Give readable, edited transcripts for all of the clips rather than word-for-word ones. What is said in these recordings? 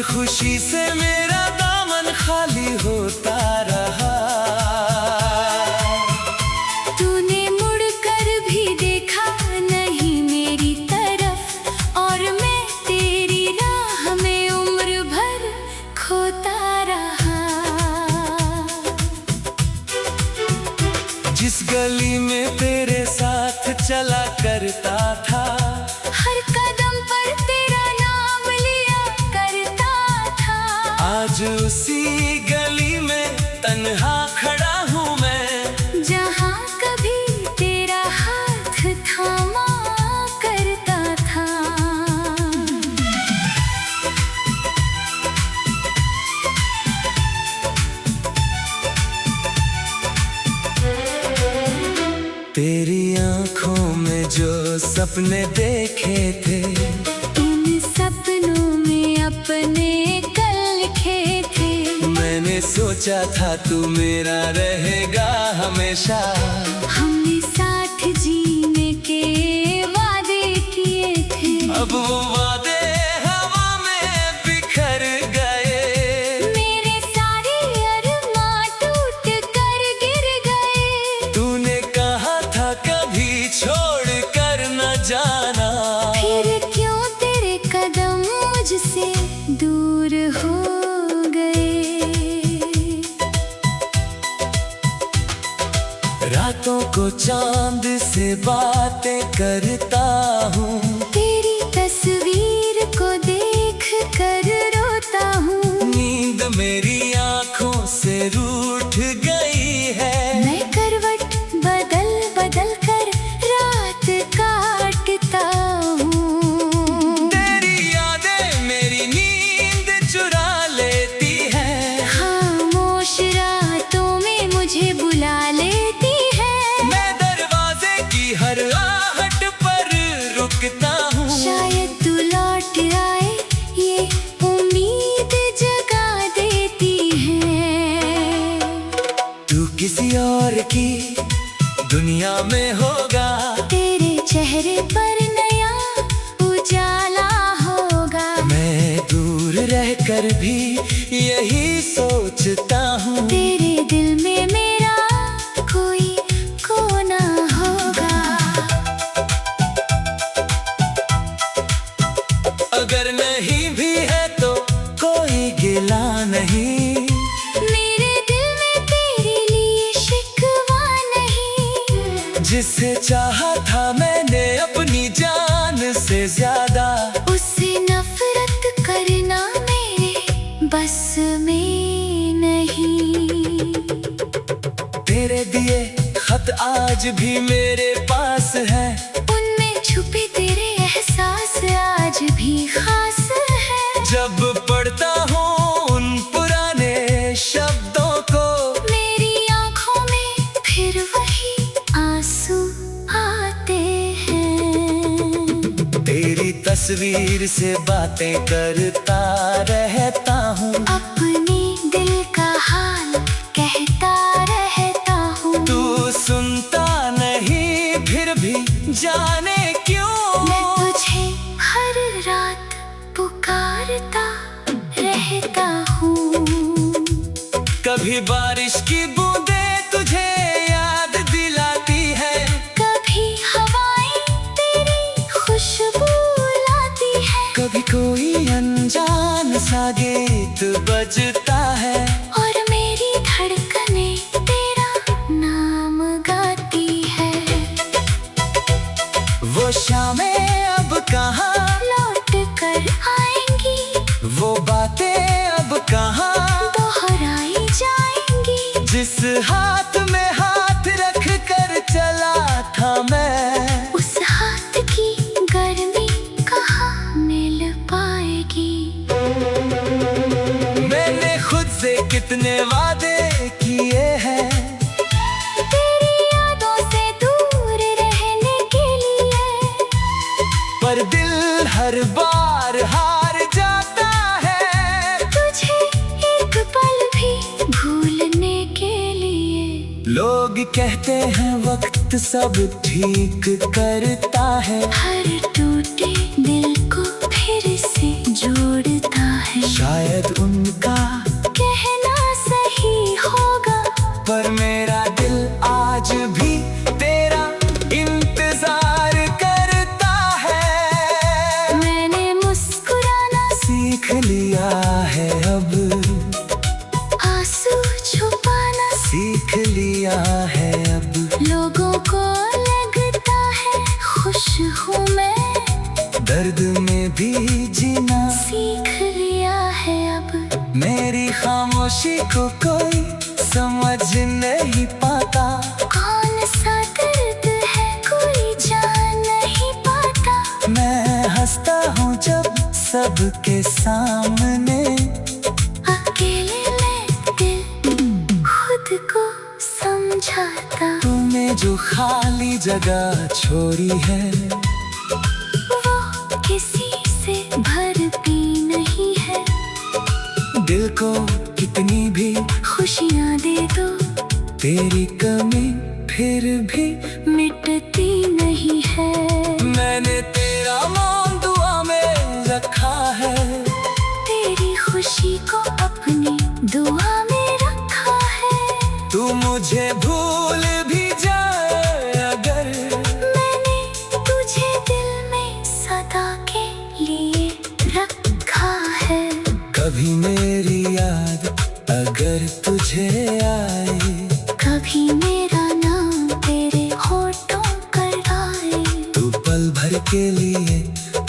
खुशी से मेरा दामन खाली होता रहा। तूने मुड़कर भी देखा नहीं मेरी तरफ, और मैं तेरी राह में उम्र भर खोता रहा। जिस गली में तेरे साथ चला करता था, हर कदम पर तेरा नाम लिया करता था। आज उसी गली में तन्हा खड़ा हूँ मैं, जहाँ कभी तेरा हाथ थामा करता था। तेरी आंखों में जो सपने देखे थे, इन सपनों में अपने कल लिखे थे। मैंने सोचा था तू मेरा रहेगा हमेशा। हमने साथ जीने के वादे किए थे, अब वो वादे हवा में बिखर गए। मेरे सारे अरमां टूट कर गिर गए। तूने कहा था कभी छोड़ कर न जाना, फिर क्यों तेरे कदम मुझसे दूर हो गए। रातों को चांद से बातें करता हूँ, तेरी तस्वीर को देख कर रोता हूँ। नींद मेरी आंखों से रूठ गई है। मैं करवट बदल बदल कर रात काटता हूँ। तेरी यादें मेरी नींद चुरा लेती है, खामोश रातों में मुझे बुला लेती है। मैं दरवाजे की हर आहट पर रुकता हूँ। शायद तू लौट आए ये उम्मीद जगा देती है। तू किसी और की दुनिया में होगा, तेरे चेहरे पर नया उजाला होगा। मैं दूर रहकर भी यही सोचता हूँ। तेरे दिल में मेरा कोई कोना होगा। अगर नहीं भी है तो कोई गिला नहीं, मेरे दिल में तेरे लिए शिकवा नहीं। जिसे चाहा था मैंने अपनी जान से ज्यादा, उससे नफरत करना मेरे बस में नहीं। तेरे दिए खत आज भी मेरे पास है, उनमें छुपे तेरे एहसास आज भी खास है। जब पढ़ता हूँ उन पुराने शब्दों को, मेरी आंखों में फिर वही आंसू आते हैं। तेरी तस्वीर से बातें करता रहता हूँ। अपने दिल का हाल कहता रहता हूँ। तू सुनता नहीं फिर भी जाने क्यों, मैं तुझे हर रात पुकारता रहता हूँ। कभी बारिश की बूंदें तुझे याद दिलाती है, कभी हवाएं तेरी खुशबू लाती है। कभी कोई अनजान सा गीत बजता है, और मेरी धड़कने तेरा नाम गाती है। वो शामें अब कहाँ लौट कर आएंगी, वो बातें अब कहाँ दोहराई जाएंगी। जिस हाथ में हाथ रख कर चला था मैं, उस हाथ की गर्मी कहाँ मिल पाएगी। मैंने खुद से कितने वादे किए हैं, तेरी यादों से दूर रहने के लिए, पर दिल हर बार हार जाता है। तुझे एक पल भी भूलने के लिए। लोग कहते हैं वक्त सब ठीक करता है, हर टूटे दिल को फिर से जोड़ता है। शायद उनका कहना सही होगा, पर मेरा दिल आज भी तेरा इंतजार करता है। मैंने मुस्कुराना सीख लिया है अब, आंसू छुपाना सीख लिया है अब। लोगों को लगता है खुश हूँ मैं, दर्द में भी जीना सीख लिया है अब। मेरी खामोशी को कोई समझ नहीं पाता, कौन सा दर्द है कोई जान नहीं पाता। मैं हंसता हूँ जब सबके सामने, अकेले में दिल खुद को समझाता। तूने जो खाली जगह छोड़ी है, वो किसी से भरती नहीं है। दिल को कितनी भी खुशियाँ दे दो, तेरी कमी फिर भी मिटती नहीं है। मैंने तेरा नाम दुआ में रखा है, तेरी खुशी को अपनी दुआ में रखा है। तू मुझे भूल भी जाए अगर, मैंने तुझे दिल में सदा के लिए रखा है। कभी मेरी याद अगर तुझे आए, कभी मेरा नाम तेरे होठों पर आए, तू पल भर के लिए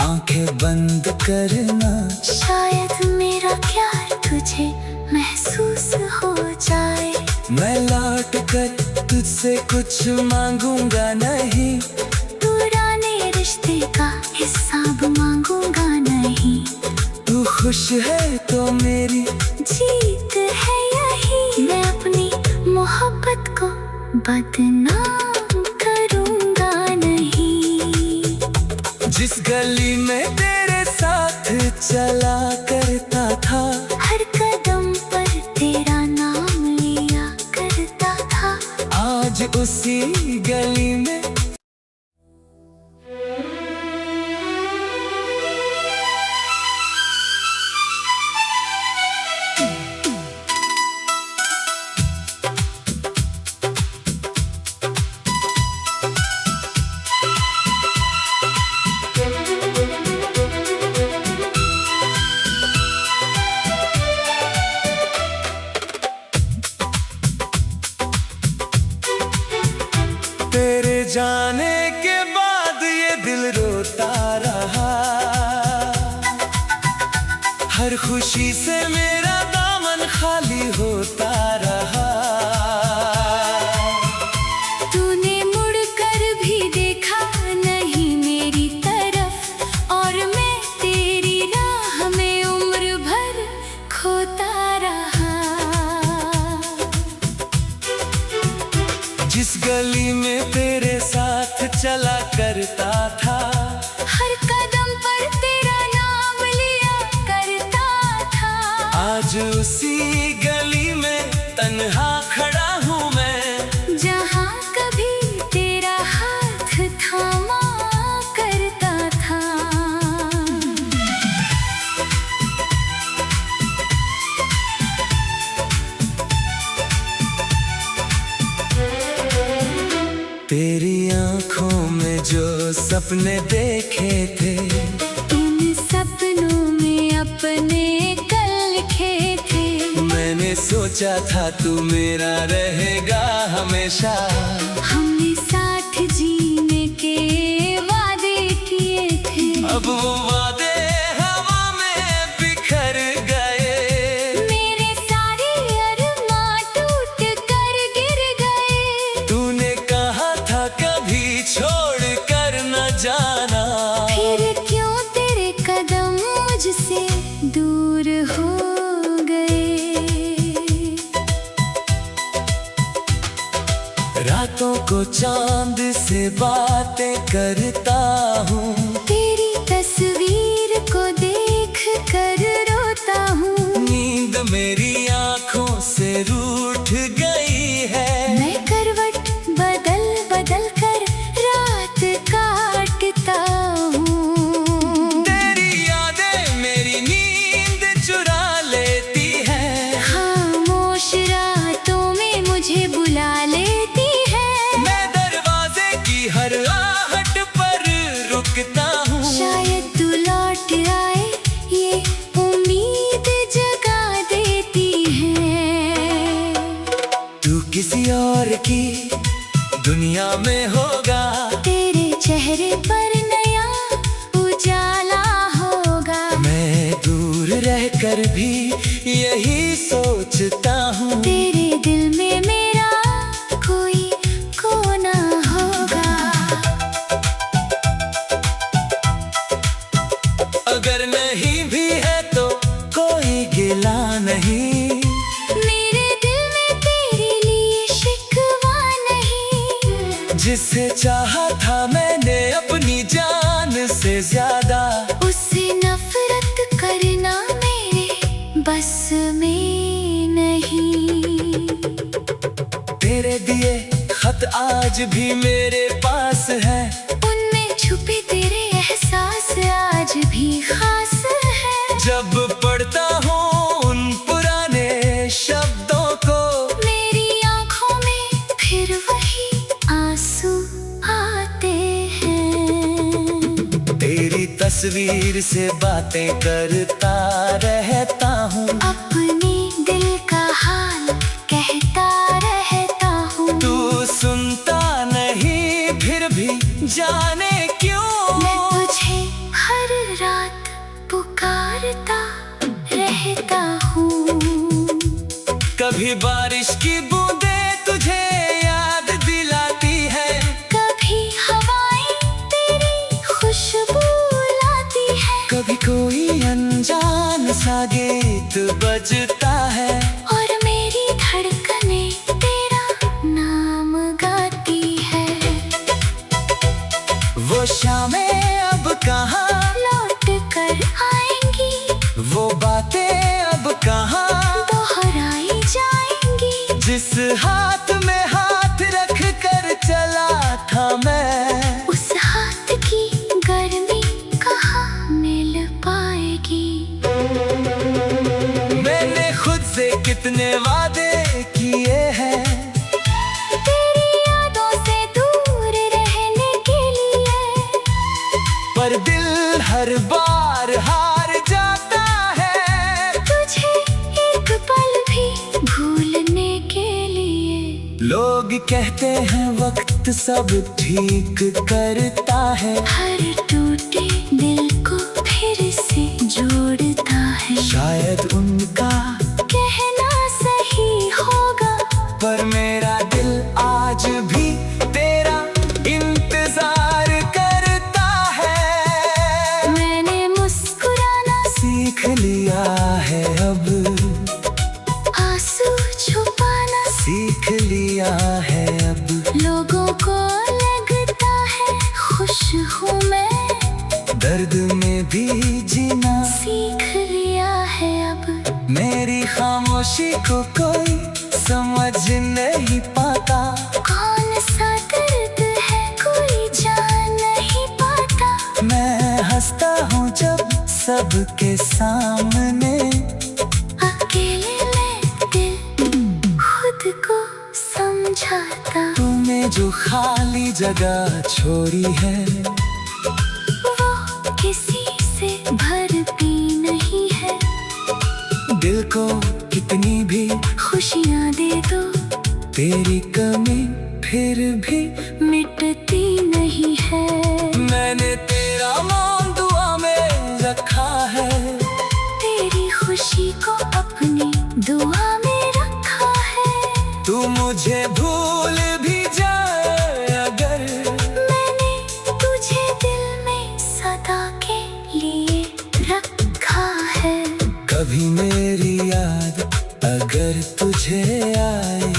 आंखें बंद करना। शायद मेरा प्यार तुझे महसूस हो जाए। मैं लौट कर तुझसे कुछ मांगूंगा नहीं, पुराने रिश्ते का हिसाब मांगूंगा नहीं। तू खुश है तो मेरी जीत है यही, मैं अपनी मोहब्बत को बदनाम करूंगा नहीं। जिस गली में तेरे साथ चला करता था, हर कदम पर तेरा नाम लिया करता था। आज उसी गली में तेरे जाने के बाद ये दिल रोता रहा। हर खुशी से मेरा दामन खाली होता रहा। तूने मुड़कर भी देखा नहीं मेरी तरफ, और मैं तेरी राह में उम्र भर खोता रहा। जिस गली में तेरे साथ चला करता था, हर कदम पर तेरा नाम लिया करता था। आज उसी गली में तन्हा खड़ा हूँ मैं, जहाँ कभी तेरा हाथ थामा करता था। तेरी आंखों में जो सपने देखे थे, इन सपनों में अपने कल लिखे थे। मैंने सोचा था तू मेरा रहेगा हमेशा। हमने साथ जीने के वादे किए थे, अब वो वादे हवा में बिखर गए। मेरे सारे अरमां टूट कर गिर गए। तूने कहा था कभी छोड़ कर न जाना, फिर क्यों तेरे कदम मुझसे दूर हो गए। रातों को चांद से बातें करता हूँ, तेरी तस्वीर को देख कर रोता हूँ। नींद मेरी आंखों से रूठ गई है। मैं करवट बदल बदल कर रात काटता हूँ। तेरी यादें मेरी नींद चुरा तेरे पर नया उजाला होगा। मैं दूर रहकर भी यही सोचता हूँ, तेरे दिल में मेरा कोई कोना होगा। अगर नहीं भी है तो कोई गिला नहीं, मेरे दिल में तेरे लिए शिकवा नहीं। जिसे चाहा था मैंने अपनी जान से ज्यादा, उससे नफरत करना मेरे बस में नहीं। तेरे दिए खत आज भी मेरे पास है, उनमें छुपे तेरे एहसास आज भी खास है। जब पढ़ता हूँ उन पुराने शब्दों को, मेरी आंखों में फिर वही आंसू आते हैं। तेरी तस्वीर से बातें करता रहता हूँ, अपने दिल का हाल कहता रहता हूँ। तू सुनता नहीं फिर भी जाने क्यों, मैं तुझे हर रात पुकारता रहता हूँ। कभी बारिश की बूंदें तुझे याद दिलाती है, कभी हवाएं तेरी खुशबू लाती है। कभी कोई अनजान सा गीत बजता है, और मेरी धड़कनें तेरा नाम गाती है। वो शामें अब कहाँ लौट कर आएंगी, वो बातें अब कहाँ दोहराई जाएंगी। जिस हाथ में हाथ रख कर चला था मैं, उस हाथ की गर्मी कहाँ मिल पाएगी। मैंने खुद से कितने वादे किए हैं, तेरी यादों से दूर रहने के लिए, पर दिल हर बार हार जाता है, तुझे एक पल भी भूलने के लिए। लोग कहते हैं वक्त सब ठीक करता है, हर टूटे दिल को फिर से जोड़ता है। शायद उनका कहना सही होगा, पर मेरा दिल आज भी तेरा इंतजार करता है। मैंने मुस्कुराना सीख लिया है अब, आंसू छुपाना सीख लिया है अब, लोगों को लगता है खुश हूँ मैं, दर्द में भी जीना सीख लिया है अब। मेरी खामोशी को कोई समझ नहीं पाता, कौन सा दर्द है कोई जान नहीं पाता। मैं हंसता हूँ जब सबके सामने, अकेले में दिल खुद को समझाता। तूने जो खाली जगह छोड़ी है, वो किसी से भरती नहीं है। दिल को कितनी भी खुशियाँ दे दो, तेरी कमी फिर भी मिटती नहीं है। मैंने तेरा नाम दुआ में रखा है, तेरी खुशी को अपनी दुआ में रखा है। तू मुझे भूल भी जाए अगर, मैंने तुझे दिल में सदा के लिए रखा है। कभी मेरी याद अगर तुझे आए,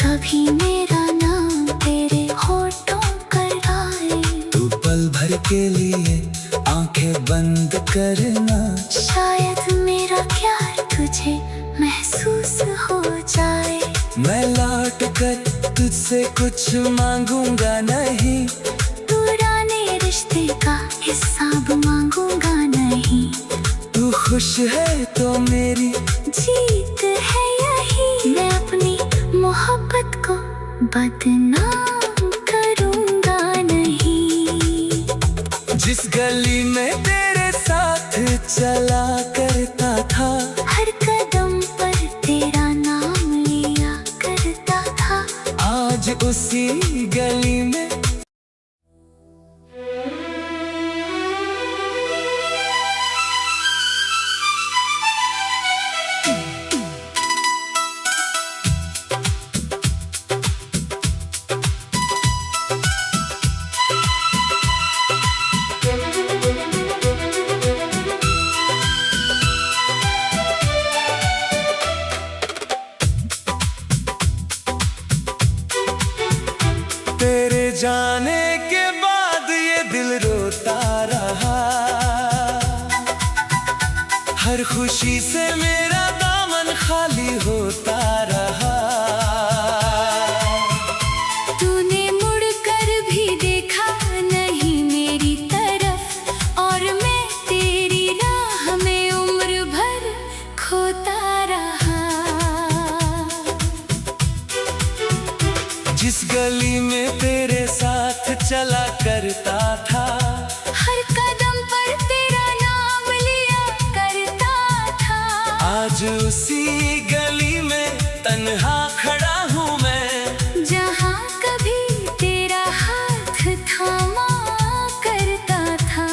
कभी मेरा नाम तेरे होठों पर आए, तू पल भर के लिए आंखें बंद करना, शायद मेरा प्यार तुझे महसूस हो जाए। मैं लौट कर तुझसे कुछ मांगूंगा नहीं, पुराने रिश्ते का हिसाब मांगूंगा नहीं। तू खुश है तो मेरी जीत है यही, मैं अपनी मोहब्बत को बदनाम करूंगा नहीं। जिस गली में तेरे साथ चला करता था, हर कदम पर तेरा नाम लिया करता था। आज उसी गली में खुशी से मेरा दामन खाली होता रहा। तूने मुड़कर भी देखा नहीं मेरी तरफ, और मैं तेरी राह में उम्र भर खोता रहा। जिस गली में तेरे साथ चला करता था, हर कदम पर तेरा नाम लिया करता था। आज उसी गली में तन्हा खड़ा हूँ मैं, जहाँ कभी तेरा हाथ थामा करता था।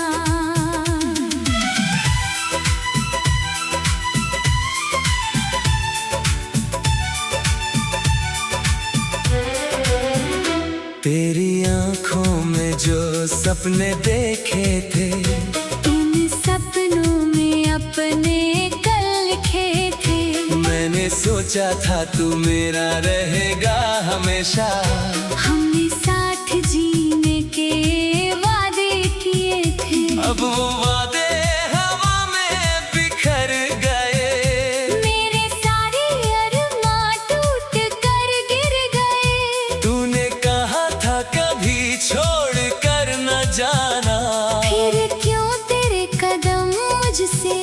तेरी आंखों में जो सपने देखे थे, उन सपनों में अपने कल लिखे थे। मैंने सोचा था तू मेरा रहेगा हमेशा। हमने साथ जीने के वादे किए थे, अब वो वादे हवा में बिखर गए। मेरे सारे अरमां टूट कर गिर गए। तूने कहा था कभी छोड़ कर न जाना, फिर क्यों तेरे कदम मुझसे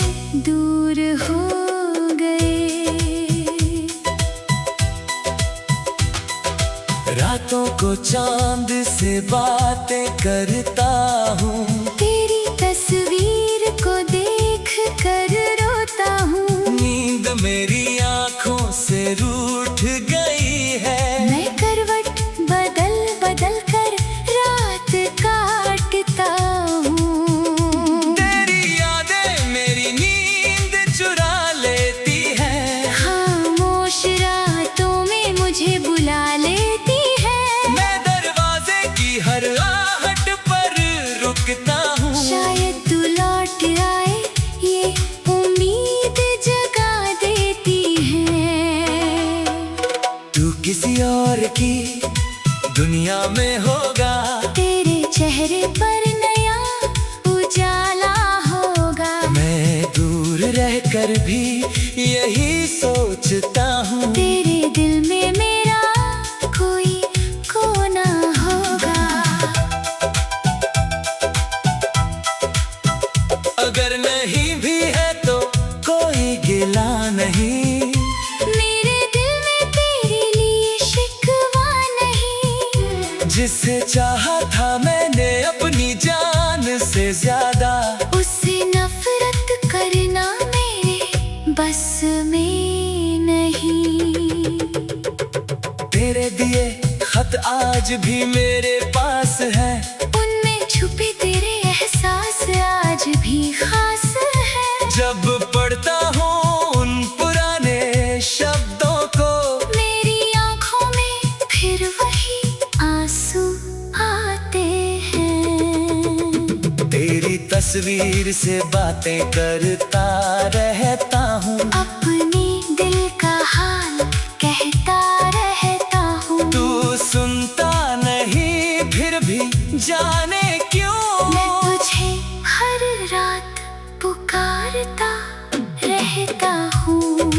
दूर हो गए। रातों को चांद से बातें करता हूँ, तेरी तस्वीर को देख कर रोता हूँ। नींद मेरी आंखों से रूठ गई है। मैं करवट बदल बदल कर रात काटता हूँ। तेरी यादें मेरी नींद चुरा लेती है, खामोश रातों में मुझे बुला लेती है। मैं दरवाजे की हर आहट पर रुकता हूँ। शायद तू लौट आए ये उम्मीद जगा देती है। तू किसी और की दुनिया में होगा, तेरे चेहरे पर नया उजाला होगा। मैं दूर रहकर भी यही सोचता हूँ। तेरे दिल में मेरा कोई कोना होगा। अगर नहीं भी है तो कोई गिला नहीं, मेरे दिल में तेरे लिए शिकवा नहीं। जिसे चाहा था मैंने अपनी जान से ज्यादा, उससे नफरत करना मेरे बस में नहीं। तेरे दिए खत आज भी मेरे पास है, उनमें छुपे तेरे एहसास आज भी खास है। जब पढ़ता हूँ उन पुराने शब्दों को, मेरी आंखों में फिर वही आंसू आते हैं। तेरी तस्वीर से बातें करता रहता हूँ। अपने दिल का हाल कहता रहता हूँ। तू सुनता नहीं फिर भी जाने क्यों, मैं तुझे हर रात पुकारता रहता हूँ।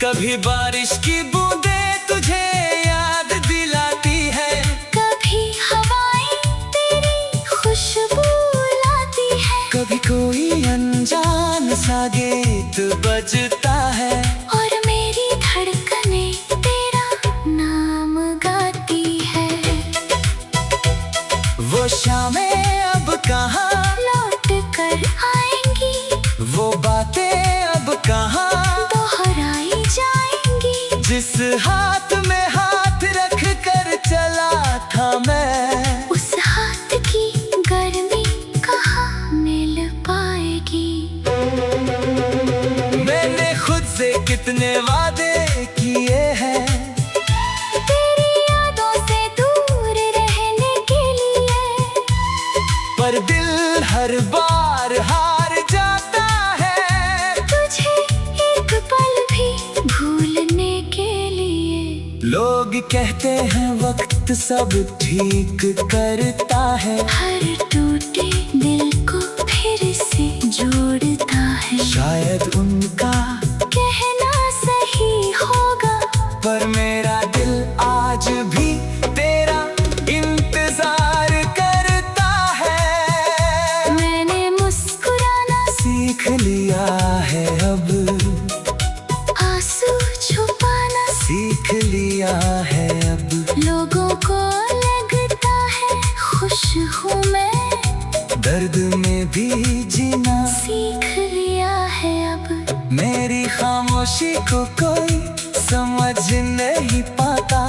कभी बारिश की बूंदें तुझे याद दिलाती है, कभी हवाएं तेरी खुशबू लाती है। कभी कोई अनजान सा गीत बजता है, और मेरी धड़कनें तेरा नाम गाती है। वो शामें अब कहाँ लौट कर आएंगी, वो बातें अब कहाँ दोहराई जाएंगी। जिस हाथ में हाथ रख कर चला था मैं, उस हाथ की गर्मी कहाँ मिल पाएगी। मैंने खुद से कितने वादे किए हैं, तेरी यादों से दूर रहने के लिए, पर दिल हर बार हार जाता है। तुझे एक पल भी भूलने के लिए। लोग कहते हैं वक्त सब ठीक करता है, हर टूटे दिल को फिर से जोड़ता है। शायद शायद उनका कहना सही होगा, पर मेरा दिल आज भी तेरा इंतजार करता है। मैंने मुस्कुराना सीख लिया है अब, आंसू छुपाना सीख लिया है अब। लोगों को लगता है खुश हूँ मैं, दर्द में भी जीना सीख लिया है अब। मेरी खामोशी को कोई समझ नहीं पाता,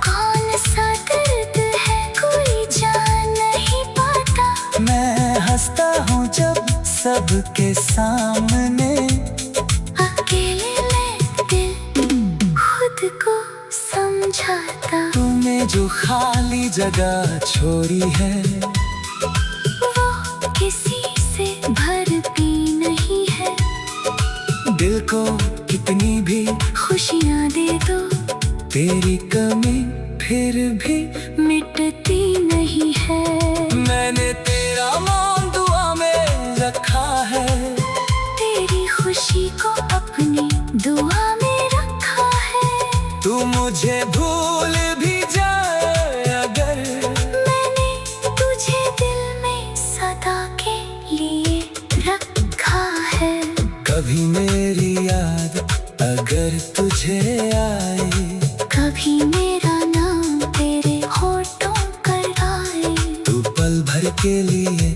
कौन सा दर्द है कोई जान नहीं पाता। मैं हंसता हूँ जब सबके सामने, अकेले में दिल खुद को समझाता। तूने जो खाली जगह छोड़ी है, वो किसी से भरती नहीं है। दिल को कितनी भी खुशियाँ दे दो, तेरी कमी फिर भी मिटती नहीं है। मैंने तेरा नाम दुआ में रखा है, तेरी खुशी को अपनी दुआ में रखा है। तू मुझे भूल भी जाए अगर, मैंने तुझे दिल में सदा के लिए रखा है। कभी मेरी याद अगर तुझे आए, कभी मेरा नाम तेरे होठों पर आए, तू पल भर के लिए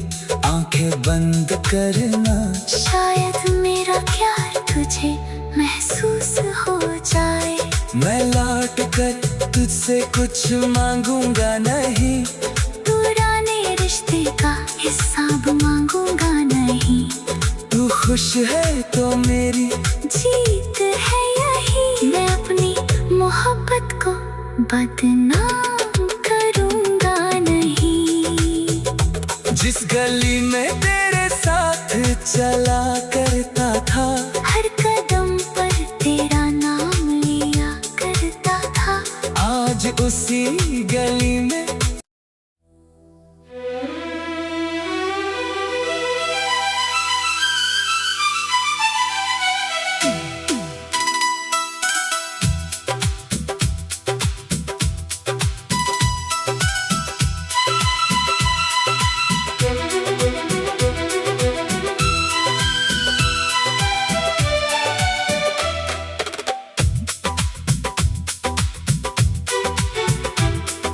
आंखें बंद करना, शायद मेरा प्यार तुझे महसूस हो जाए। मैं लौट कर तुझसे कुछ मांगूंगा नहीं, पुराने रिश्ते का हिसाब मांगूंगा नहीं। तू खुश है तो मेरी जीत है यही, मैं अपनी मोहब्बत को बदनाम करूंगा नहीं। जिस गली में तेरे साथ चला करता था, हर कदम पर तेरा नाम लिया करता था, आज उसी गली में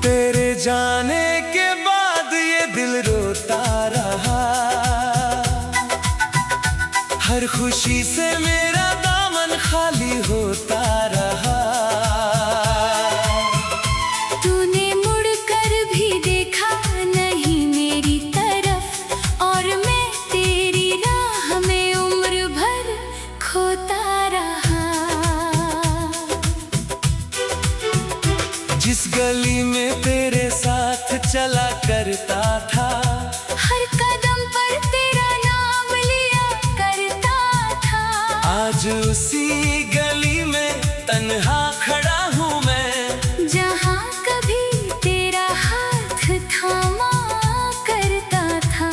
तेरे जाने के बाद ये दिल रोता रहा, हर खुशी से मेरा दामन खाली होता रहा। तूने मुड़कर भी देखा नहीं मेरी तरफ, और मैं तेरी राह में उम्र भर खोता रहा। जिस गली में तेरे साथ चला करता था, हर कदम पर तेरा नाम लिया करता था, आज उसी गली में तन्हा खड़ा हूँ मैं, जहाँ कभी तेरा हाथ थामा करता था।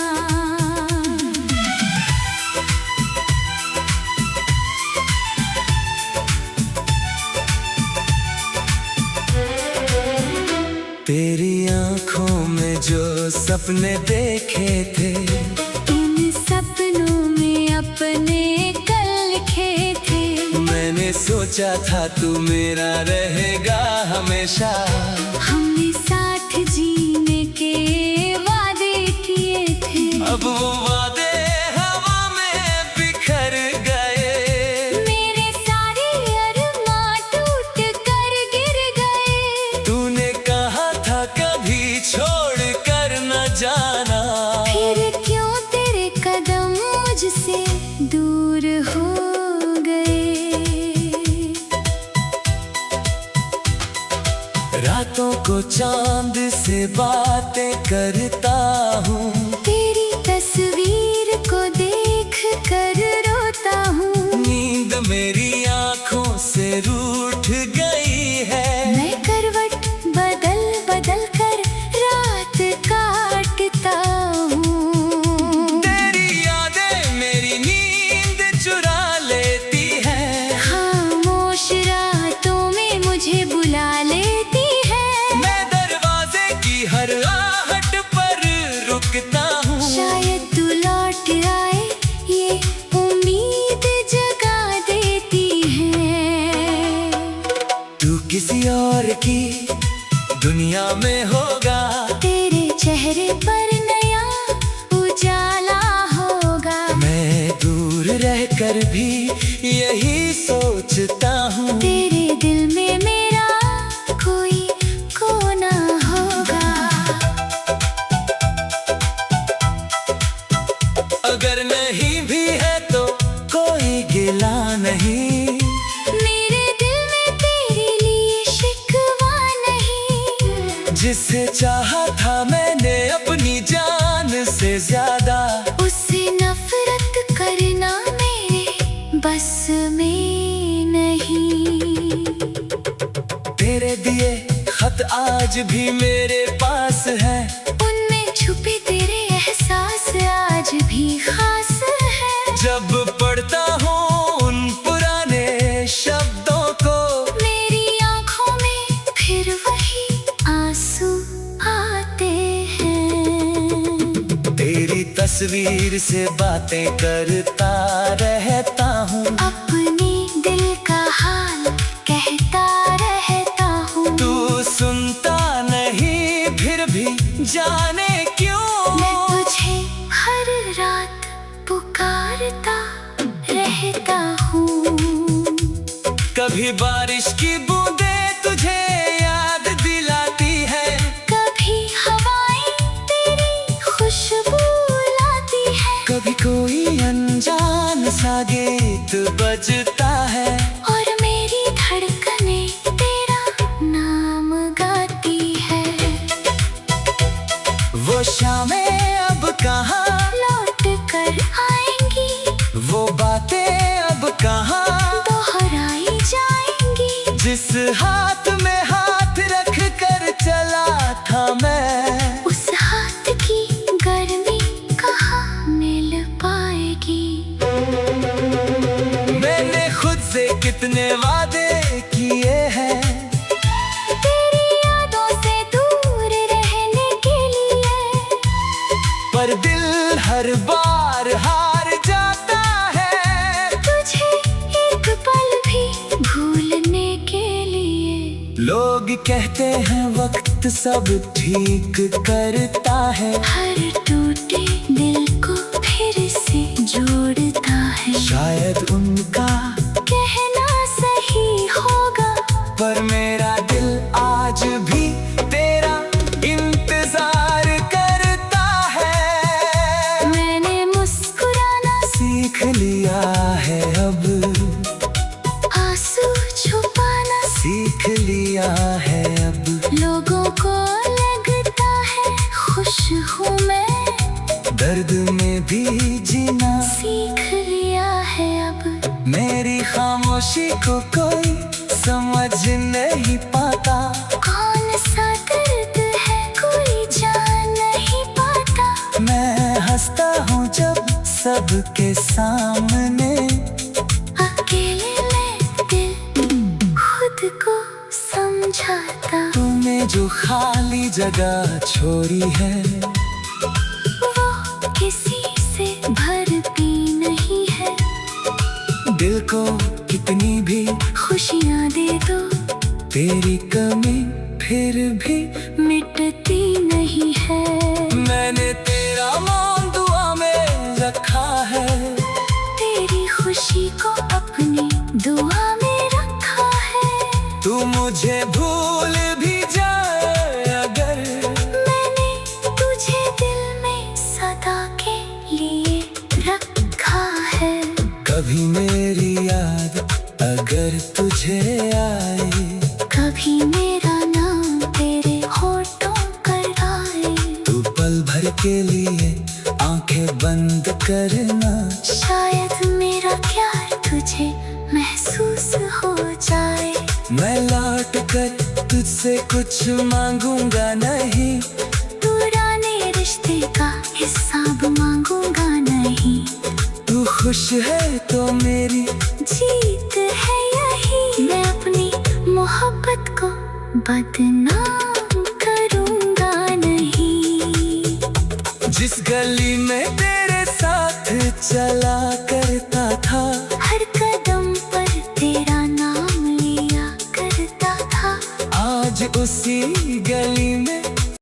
तेरी आंखों में जो सपने देखे थे, इन सपनों में अपने कल लिखे थे। मैंने सोचा था तू मेरा रहेगा हमेशा, हमने साथ जीने के वादे किए थे। अब वो वादे हवा में बिखर गए, मेरे सारे अरमां टूट कर गिर गए। तूने कहा था कभी छोड़ कर न जाना, फिर क्यों तेरे कदम मुझसे दूर हो गए। रातों को चांद से बातें करता हूँ, तेरी तस्वीर को देख कर रोता हूँ। नींद मेरी आंखों से रूठ गई है, मैं करवट बदल बदल कर रात काटता हूँ। तेरी यादें मेरी नींद चुरा ले कर भी यही सोचता हूँ। तेरे दिल में मेरा कोई कोना होगा। अगर नहीं भी है तो कोई गिला नहीं। मेरे दिल में तेरे लिए शिकवा नहीं। जिसे चाहा था मैंने अपनी जान से ज्यादा, उससे नफरत करना मेरे बस में नहीं। तेरे दिए खत आज भी मेरे पास है। उनमें छुपे तेरे एहसास आज भी खास है। जब पढ़ता हूँ उन पुराने शब्दों को, मेरी आंखों में फिर वही आंसू आते हैं। तेरी तस्वीर से बातें करता रहता हूँ। अपने दिल का हाल कहता रहता हूँ। तू सुनता नहीं फिर भी जाने क्यों। मैं तुझे हर रात पुकारता रहता हूँ। कभी बारिश की बूंदें तुझे याद दिलाती है। कभी हवाएं तेरी खुशबू लाती है। कभी कोई अनजान सा गीत बजता है। और मेरी धड़कने तेरा नाम गाती है। वो शामें अब कहाँ लौट कर आएंगी। वो बातें अब कहाँ दोहराई जाएंगी। जिस हाथ में हाथ रख कर चला था मैं, उस हाथ की गर्मी कहाँ मिल पाएगी। मैंने खुद से कितने वादे किए हैं तेरी यादों से दूर रहने के लिए। पर दिल हर बार हार जाता है। तुझे एक पल भी भूलने के लिए। लोग कहते हैं वक्त सब ठीक करता है। हर टूटे दिल को फिर से जोड़ता है। शायद उनका कहना सही होगा। पर मेरा दिल आज भी तेरा इंतजार करता है। मैंने मुस्कुराना सीख लिया है अब, आंसू छुपाना सीख लिया है अब। लोगों को लगता है खुश हूँ मैं। दर्द में भी जीना सीख लिया है अब। मेरी खामोशी को कोई समझ नहीं पाता। कौन सा दर्द है कोई जान नहीं पाता। मैं हंसता हूँ जब सबके सामने। अकेले में दिल खुद को समझाता। तूने जो खाली जगह छोड़ी है, वो किसी से भरती नहीं है। दिल को कितनी भी खुशियाँ दे दो, तेरी कमी फिर भी मिटती नहीं है। मैंने तेरा मौन दुआ में रखा है। तेरी खुशी को अपनी दुआ में रखा है। तू मुझे भूल भी जाए अगर, मैंने तुझे दिल में सदा के लिए रखा है। कभी मेरी याद अगर तुझे आए, कभी मेरा नाम तेरे होठों पर आए। तू पल भर के लिए आंखें बंद करना। शायद मेरा प्यार तुझे महसूस हो जाए। मैं लौट कर तुझसे कुछ मांगूंगा नहीं। पुराने रिश्ते का हिसाब मांगूंगा नहीं। तू खुश है तो मेरी जीत है यही। मैं अपनी मोहब्बत को बदनाम करूंगा नहीं। जिस गली में तेरे साथ चला